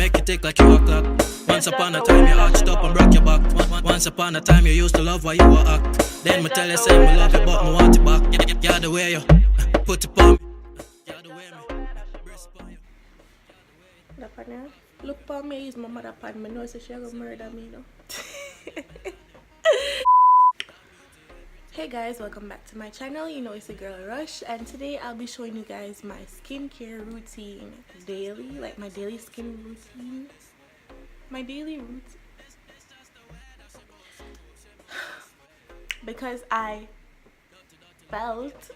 make you tick like you a clock. Once upon a time you arched up and broke your back. Once upon a time you used to love what you were act. Then me tell you say me love you but me want it back. Yeah, the way you put it on me. Yeah, the way me breast upon you. The partner, look for me, is my mother pan. Me know so she gonna murder me though. Hey guys, welcome back to my channel. You know it's your girl Rosh, and today I'll be showing you guys my skincare routine daily, like my daily skin routine. My daily routine. Because I felt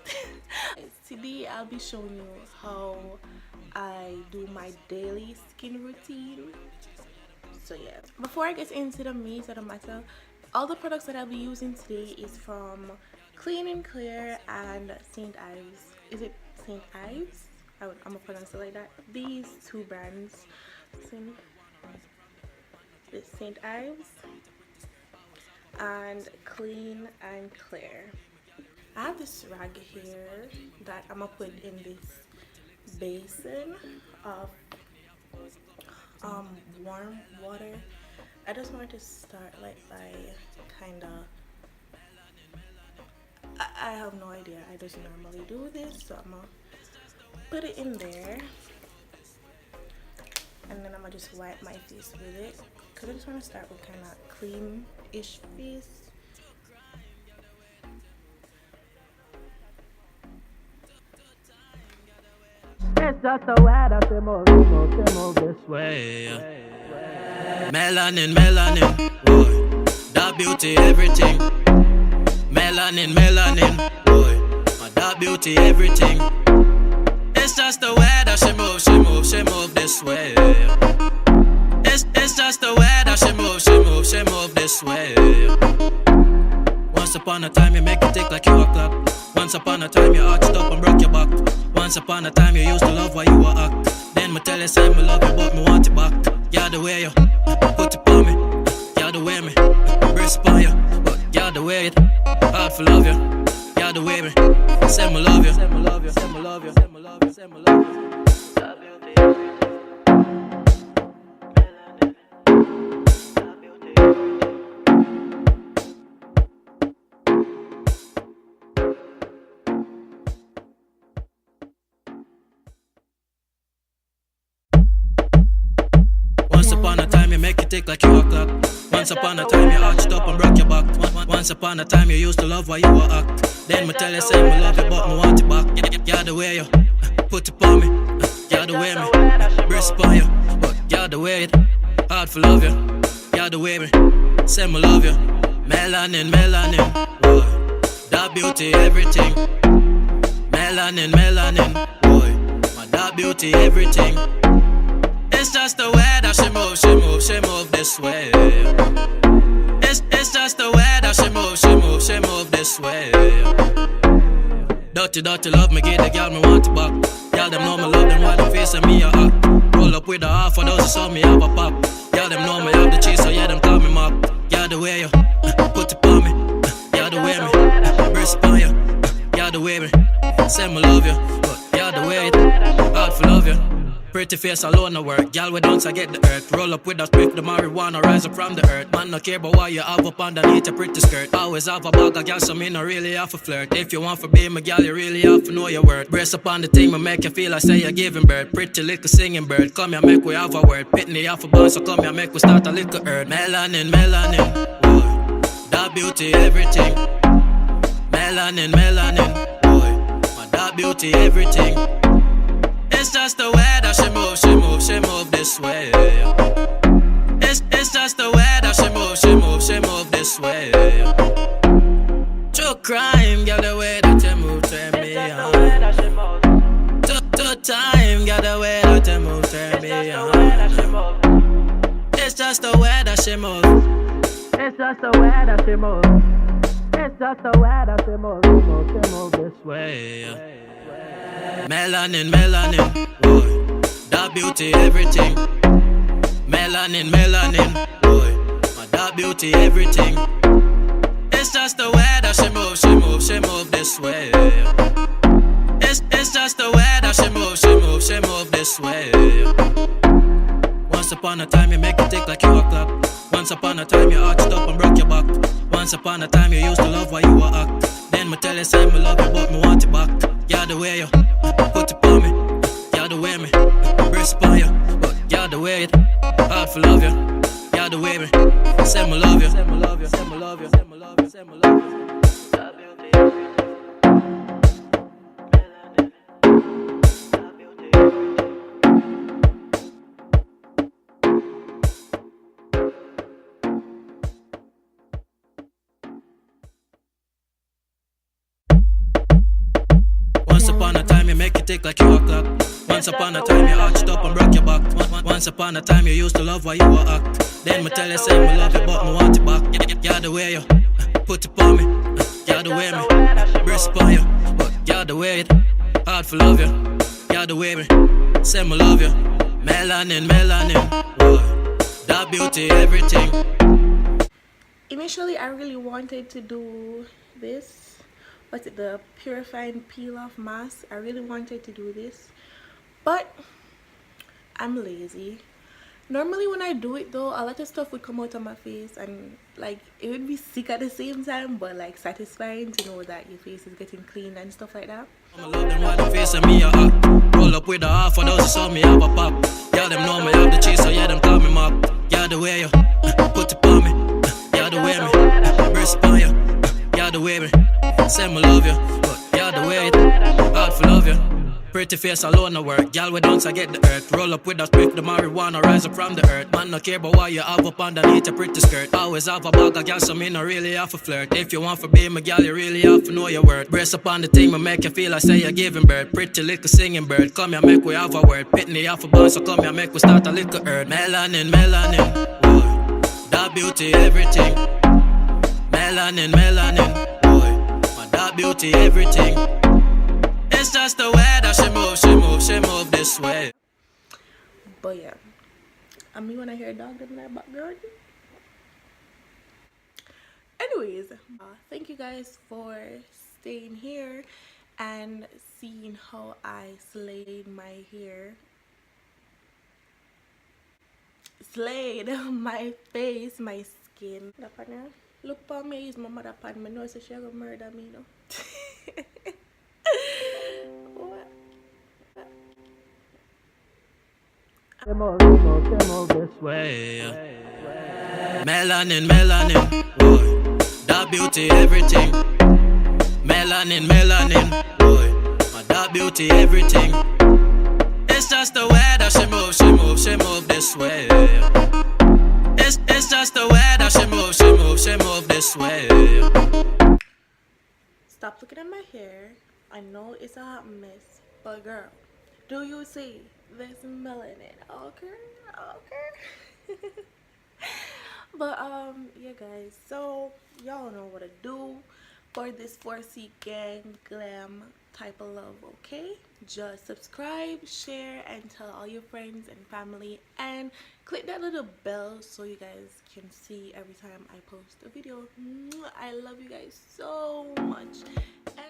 today I'll be showing you how I do my daily skin routine. So yeah, before I get into the meat of the matter, all the products that I'll be using today is from Clean and Clear and St. Ives. Is it St. Ives? I'm gonna pronounce it like that. These two brands, St. Ives and Clean and Clear. I have this rag here that I'm gonna put in this basin of warm water. I just wanted to start like by kind of, I have no idea, I just normally do this, so I'm gonna put it in there and then I'm gonna just wipe my face with it because I just want to start with kind of clean-ish face. It's just the way that they move this way. Melanin, melanin, boy, that beauty everything. Melanin, melanin, boy, that beauty everything. It's just the way that she move this way. It's just the way that she move this way. Once upon a time you make it tick like you a clock. Once upon a time you arched up and broke your back. Once upon a time you used to love what you were act. Then me tell you say me love you but me want it back. Yeah, the way you put it on me. Yeah, the way me breast upon you. But yeah, the way it hard for love you. Yeah, the way me say me love you. Say me love you. Say me love you. Say me love you. Say me love you. Once upon a time you make it tick like you a clock. Once upon a time you arched up and broke your back. Once upon a time you used to love what you were act. Then me tell you say me love you but me want it back. Yeah, the way you put it on me. Yeah, the way me breast upon you. But yeah, the way it hard for love you. Yeah, the way me say me love you. Melanin, melanin, boy, that beauty everything. Melanin, melanin, boy, that beauty everything. It's just the way that she move this way. It's just the way that she move this way. Dirty, dirty love me get the girl me want it back. Girl them know me love them why them facing me a act. Roll up with a half a dozen so me have a pop. Girl them know me have the cheese so yeah them call me Mac. Yeah, the way you put it on me. Yeah, the way me breast upon you. Yeah, the way me say me love you. But yeah, the way it hard for love you. Pretty face alone no work. Y'all we don't get the earth. Roll up with a spliff, the marijuana rise up from the earth. Man no care about what you have up underneath your pretty skirt. Always have a bag of gal so me no really have to flirt. If you want to be my gal you really have to know your worth. Brace up on the thing me make you feel like say you're giving birth. Pretty little singing bird. Come here make we have a word. Pitney off a bun so come here make we start a little earth. Melanin, melanin, boy, that beauty everything. Melanin, melanin, boy, that beauty everything. It's just the way that she move this way. It's just the way that she move this way. True crime, girl, the way that you move turn me on. Two time, girl, the way that you move turn me on. It's just the way that she move. It's just the way that she move. It's just the way that she move this way. Melanin, melanin, boy, that beauty everything. Melanin, melanin, boy, that beauty everything. It's just the way that she move this way. It's just the way that she move this way. Once upon a time you make it tick like you a clock. Once upon a time you arched up and broke your back. Once upon a time you used to love why you were act. Then me tell you say me love you but me want it back. Yeah, the way you put it on me. Yeah, the way me brace upon you. But yeah, the way it hard for love you. Yeah, the way me say me love you. Say me love you. Say me love you. Say me love you. Say me love you. Once upon a time you make it tick like you a clock. Once upon a time you arched up and broke your back. Once upon a time you used to love why you were act. Then me tell you say me love you but me want it back. Yeah, the way you put it on me. Yeah, the way me brace upon you. But yeah, the way it hard for love you. Yeah, the way me say me love you. Melanin, melanin, boy, that beauty, everything. Initially, I really wanted to do this. What's it? The purifying peel-off mask. I really wanted to do this, but I'm lazy. Normally when I do it though, a lot of stuff would come out of my face and like it would be sick at the same time, but like satisfying to know that your face is getting clean and stuff like that. I love them why them facing me a act. Roll up with a half of those saw me have a pop. Yeah, them know me have the cheese, so yeah, them call me Mop. Yeah, the way you put it on me. Yeah, the way me brace upon you. Yeah, the way me say me love you. But yeah, the way it hard for love you. Pretty face alone no work. Y'all we dance I get the earth. Roll up with a spliff, the marijuana rise up from the earth. Man no care about what you have up underneath your pretty skirt. Always have a bag of gal, so me no really have to flirt. If you want to be my gal, you really have to know your worth. Brace up on the thing, me make you feel like say you're giving birth. Pretty little singing bird, come here make we have a word. Pitney off a bun, so come here make we start a little earth. Melanin, melanin, boy, that beauty everything. Melanin, melanin, boy, my that beauty everything. It's just the way that she move this way. But yeah, I mean when I hear a dog in that background. Anyways, thank you guys for staying here and seeing how I slayed my hair. Slayed my face, my skin. Look for me, use my mother pan. I know so she gonna murder me, no. Move this way. Melanin, melanin, boy, that beauty everything. Melanin, melanin, boy, my that beauty everything. It's just the way that she move this way. It's just the way that she move this way. Stop looking at my hair. I know it's a hot mess, but girl, do you see this melanin? Okay. But yeah guys, so y'all know what to do for this 4C gang glam type of love, okay? Just subscribe, share, and tell all your friends and family, and click that little bell so you guys can see every time I post a video. I love you guys so much. And